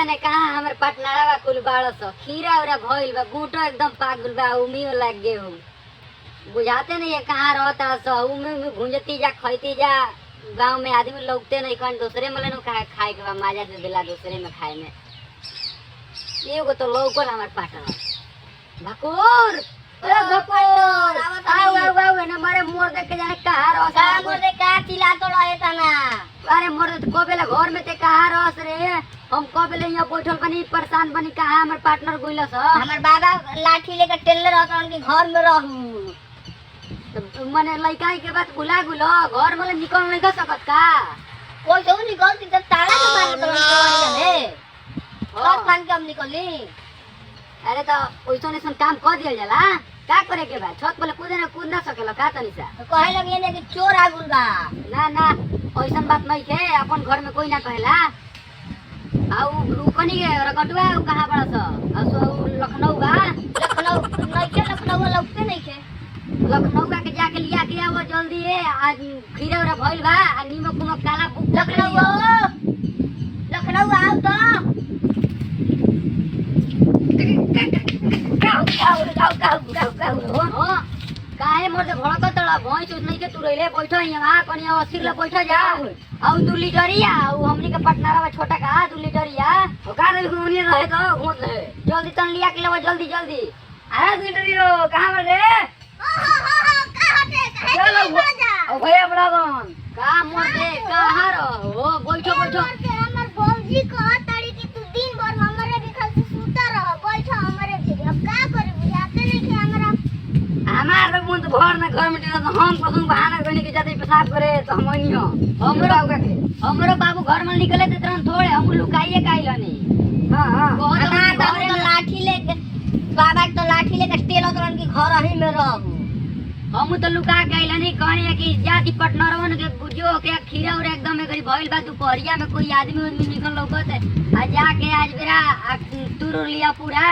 जाने कहां हमर पटनावा कुल बाड़स खीरा उरा भइल बा बूटो एकदम पागल बा उमियो लाग गे हो बुझाते नहीं है कहां रहता स उमे घुंजती जा खइती जा गांव में आदमी लौटते नहीं कौन दूसरे में लेनो खाए के बा मजा दे दिला दूसरे में खाए में एगो तो लौकल हमर पटना भकोर ए भकोर आओ आओ आओ ने मारे मोर देख के जाने कहां रहता का मोर देख का चिल्ला तो रहे तना अरे मोर कोबेला घर में ते कहां रहस रे हम कोबेले यहां बैठल बनी परेशान बनी कहां हमर पार्टनर गइलस हमर बाबा लाठी लेके टेलर रहन के घर में रहू मने लइकाई के बात भुला गुलो घर में निकल नहीं कर सकत का कोई तो निकल के ताला के मारे तो जाने और खान के हम निकली अरे तो ओइसने सन काम कर दियल जाला का करे के बा छत पे कूद ना सकेला का तनी सा तो कहे लगे ने कि चोर आ गुल बा ना ना ओइसन बात नहीं के अपन घर में कोई ना कहेला आउ रुकनी के रकटुआ कहां बड़ा स आ सो लखनऊ बा लखनऊ नहीं के लखनऊ लौटते नहीं के लखनऊ के जाके लिया के आवो जल्दी है आज खीरा उरा भइल बा आ नीमक उमक काला बुक लखनऊ आओ तो काहे मोर से भड़क तड़ा भैंस नहीं के तू रहिले बैठो यहां कनी अस्थिर ले बैठो जा औ 2 लीटरिया औ हमनी के पटनारा छोटा का 2 लीटरिया ओका रे घुमनी रहे तो घुमत रहे जल्दी तन लिया के लेवा जल्दी जल्दी अरे 2 लीटरियो कहां बा रे का हटे चलो ओ भैया बड़ागन का मोर दे कहां रहो बैठो बैठो हमर भौजी को तड़ी की तू दिन भर हमरे बिखल से सुता रह बैठो हमरे जगह अब का करे बुझाते नहीं कि हमरा हमार मन तो भर ना घर में तो हम कसम बहाना करने के जाते पेशाब करे तो हम नहीं हमरो बाबू घर में निकले तो तुरंत थोड़े हम लुकाइए काइलनी हां हां हमार तो लाठी लेके बाबा तो लाठी लेके टेलो तुरंत के घर ही में रहू हम तो लुका के आइलनी कहनी कि जाति पटनरवन के गुजो के खीरा और एकदम एकरी भइल बा दुपहरिया में कोई आदमी निकल लौकत आ जाके आज बेरा तुर लिया पूरा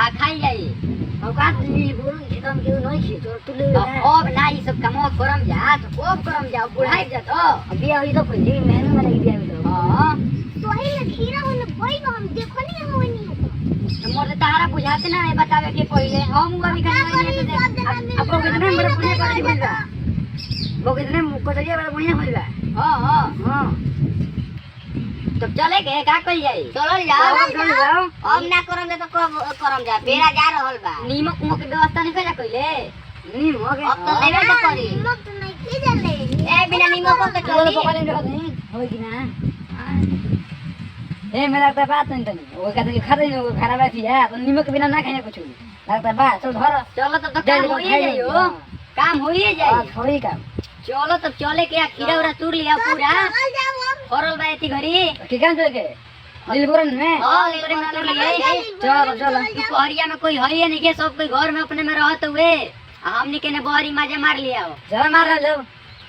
आ खाई जाई औकात नहीं बोल एकदम के नहीं छी तो तू ले अब ना ई सब काम करम जा तो कोब करम जा बुढ़ाई जा तो अभी अभी तो कोई मेहनत में लगी बिया तो हां तो ही में खीरा होने भइल हम देखो नहीं हम नहीं मोर तारा बुझाते ना बतावे के पहले हम अभी खाली आप लोग कितने बड़े पुण्य कर दिया वो कितने कोतरिया बड़ा बढ़िया होइल बा हां हां हां तब चले के का कइल जाई चल जाओ हम ना करम दे तो करम जा बेरा जा रहल बा नीमक मुक के व्यवस्था नहीं कइला कइले नीमक अब तो लेबे तो करी नीमक तो नहीं की जले ए बिना नीमक के चली पकड़े होई कि ना ए मेरा तो बात नहीं तनी वो कहते कि खा नहीं वो खराब है फिर तो नीमक बिना ना खाने कुछ लगता बा चल धर चलो तब तो काम हो ही जाइयो काम हो ही जाई थोड़ी काम चलो तब चले के खीरा उरा तूर लिया पूरा फरल बा एती घरी ठीक है चल के लीलपुरन में हां लीलपुरन में तूर लिया चलो चलो पहरिया में कोई है नहीं के सब कोई घर में अपने में रहत हुए हमनी के ने बहरी मजे मार लिया चलो मार लो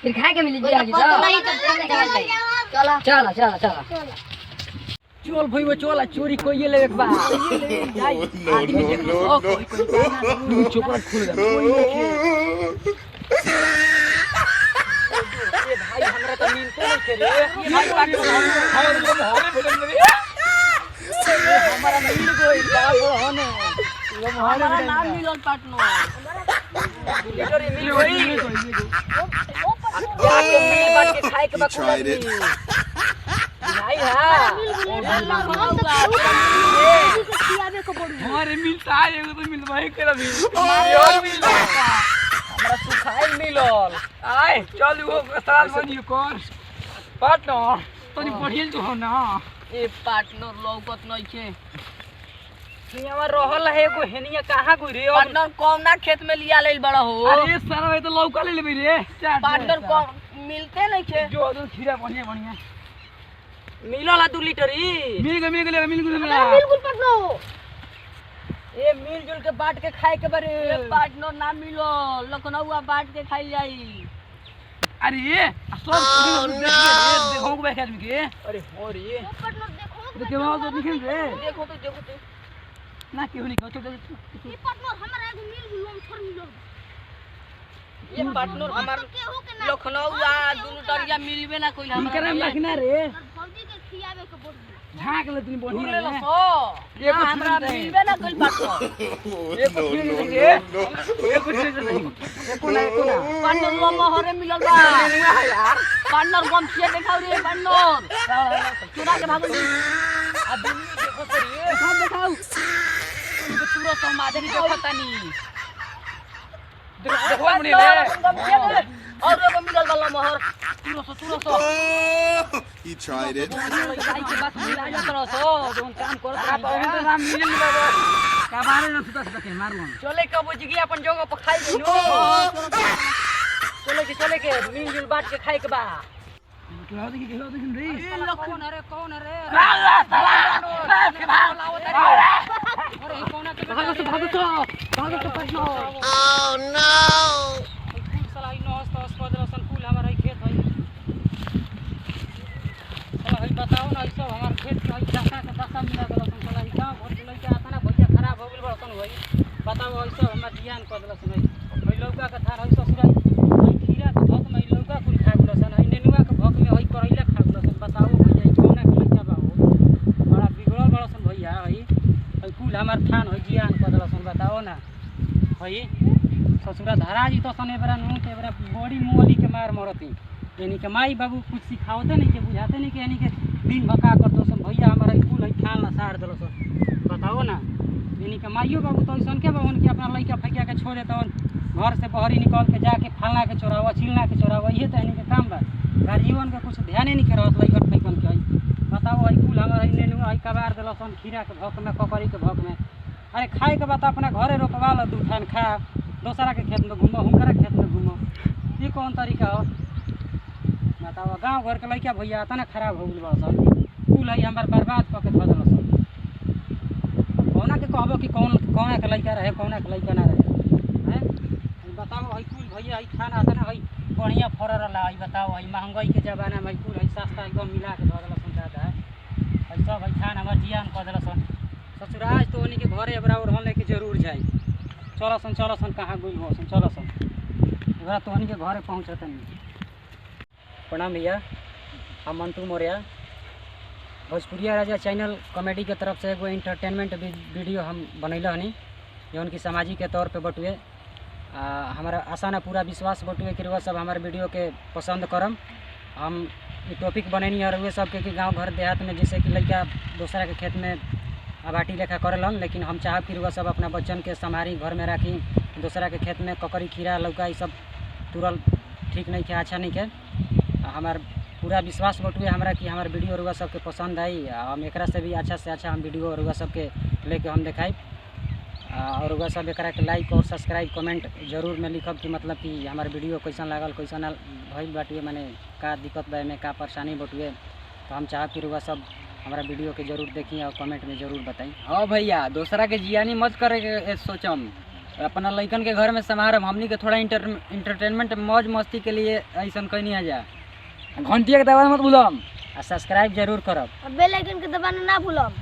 फिर खाए के मिली जाएगी तो चलो चलो चलो चलो चल भाई वो चल चोरी कोई ये लेके बा जाई आदमी देख लो कोई कोई चोपड़ा खुल जा ये भाई हमरा तो मिलते नहीं के रे भाई बात हमारे भेटल रे हमारा मिल गई बा होने हमारा नाम मिलल पार्टनर चोरी मिल गई जाके मिल बात के खाए के बा नहीं हां हमारे मिलता है एगो तो मिल भाई के रही और मिल हमरा सुखाई मिलल आय चल वो साल बनियो कर पार्टनर तोनी बढ़िया जो हो ना ए पार्टनर लौकत नहीं के हियावा रहल है एगो हेनिया कहां गई रे पार्टनर कौना खेत में लिया लेल बड़ा हो अरे सारा भाई तो लौका ले लेबे रे पार्टनर को मिलते नहीं के जो खीरा बढ़िया बढ़िया मिलल 2 लीटर ई मिल गए पटनो ए मिलजुल के बांट के खाए के बारे पार्टनर ना मिलो लखनऊ बांट के खाई जाई अरे ये सब देखो को बैठ आदमी के अरे हो रे पार्टनर देखो तो दिखे रे देखो तो ना क्यों नहीं कहते ये पार्टनर हमारा एगो मिल हम छोड़ मिलो ये पार्टनर हमार लखनऊ 2 लीटरिया मिलबे ना कोई हमरा करे मखना रे फौजी के खियावे के बोल झांक ले तनी तू बढ़िया ले लो ले सो एको हमरा छुरी नहीं। मिलबे ना कइल बात एको छुरी नहीं रे एको छुरी नहीं एको ना पार्टनर लो मोहरे मिलल बा नेनुआ है यार पार्टनर गम छे देखाओ रे पार्टनर चुरा के भागल आ दुनिया देखो सरी देखाओ इनको चूरो समाधि देखो तनी देखो मुनी ले गम छे दे और एगो मिलल बा मोहर चूरो सो He tried it. लइकाई के बात मिला जा तरह सो जोन काम करत आप अभी तो नाम मिल मिला का बारे न सुता सके मारू हम चले के बुझ गई अपन जगह पर खाई गइनो चले के मिलजुल बांट के खाए के बा खिलाओ देखी रे ए कौन अरे अरे कौन के भागो तो पड़नो Oh no! फूल साला इ नहस तो अस्पदलसन फूल हमार खेत है साला हई बताओ ना सब हमार खेत के दशा के दशा मिला गलसन साला इ गांव घर के लइका आता ना भैया खराब हो गेल बड़सन होई बताओ हई सब हमार जियान कर देलसन हई लौका के थार हई ससुराई हई खीरा के भक में लौका कुल खा गेलसन हई नेनुआ के भक में हई करैला खा गेलसन बताओ भैया इ कौना के लइका बा हो बड़ा बिगड़ल बड़सन भैया हई कुल हमार थान हई जियान कर देलसन बताओ ना हई ससुरा धरा जी तो सने बरा नु के बरा बड़ी मोली के मार मरती यानी के माई बाबू कुछ सिखावते नहीं के बुझाते नहीं के यानी के दिन भका कर दो सन भैया हमारा स्कूल है खाल ना साड़ दलो सन बताओ ना यानी के माइयो बाबू तो ऐसन के बाबू के अपना लइका फैका के छोड़े तवन घर से बहरी निकल के जाके फलना के चोरावा चिलना के चोरावा ये तो यानी के काम बा गार्जियन के कुछ ध्यान नहीं के रहत लइका फैकन के हई बताओ हई कुल हमारा नेनुआ हई कबार दलो सन खीरा के भक में ककड़ी के भक में अरे खाए के बात अपना घरे रोकवा लो दू ठान खा दोसरा के खेत में घूमो हुनकरा खेत में घूमो ये कौन तरीका हो बताओ गांव घर के लइका भैया तना खराब हो गेल बड़सन कुल है हमार बर्बाद क के धऽ देलसन कौना के कहबो कि कौना के लइका रहे कौना के लइका ना रहे हैं बताओ हई कुल भैया हई खाना तना हई बढ़िया फरल ला हई बताओ हई महंगाई के जमाना में कुल हई सस्ता एकदम मिला के धऽ देलसन दादा हई सब हई खाना हमार जियान कर देलसन ससुराज तो उन्हीं के घरे बराबर होने के जरूर जाए चलसन कहाँ गुल हो चलसन एबार तो उन्हीं के घरे पहुँचतन प्रणाम भैया हम मंटू मौर्य भोजपुरिया राजा चैनल कॉमेडी के तरफ से एगो इंटरटेनमेंट वीडियो हम बनैले हनी जौन कि सामाजिक के तौर पे बटुए हमारा आशा ना पूरा विश्वास बटुए कि रुआ सब हमारे वीडियो के पसंद करम हम ये टॉपिक बनैनी और रुए सबके कि गाँव घर देहात में जैसे कि लड़का दूसरा के खेत में आबाटी लेखा करेलन लेकिन हम चाहब कि रुआ सब अपना बच्चन के संभारी घर में राखी दूसरा के खेत में ककड़ी खीरा लौका ये सब तुरल ठीक नहीं के अच्छा नहीं के हमार पूरा विश्वास बटुए हमरा कि हमार वीडियो रुआ सबके पसंद आई हम एकरा से भी अच्छा से अच्छा हम वीडियो रुआ सबके लेके हम देखाई और रुआ सब एकरा के लाइक और सब्सक्राइब कमेंट जरूर में लिखब कि मतलब कि हमार वीडियो कैसन लागल कैसन भइल बाटुए माने का दिक्कत बा में का परेशानी बटुए तो हम चाहब कि रुआ सब हमारा वीडियो के जरूर देखी और कमेंट में जरूर बताई। हाँ भैया दूसरा के जियानी मत करे के सोचम अपना लइकन के घर में समारम हमनी के थोड़ा इंटरटेनमेंट मौज मस्ती के लिए ऐसा कहनी है जा घंटिया के दबाना मत भूलम और सब्सक्राइब जरूर करब बेल आइकन के दबाना ना भूलम।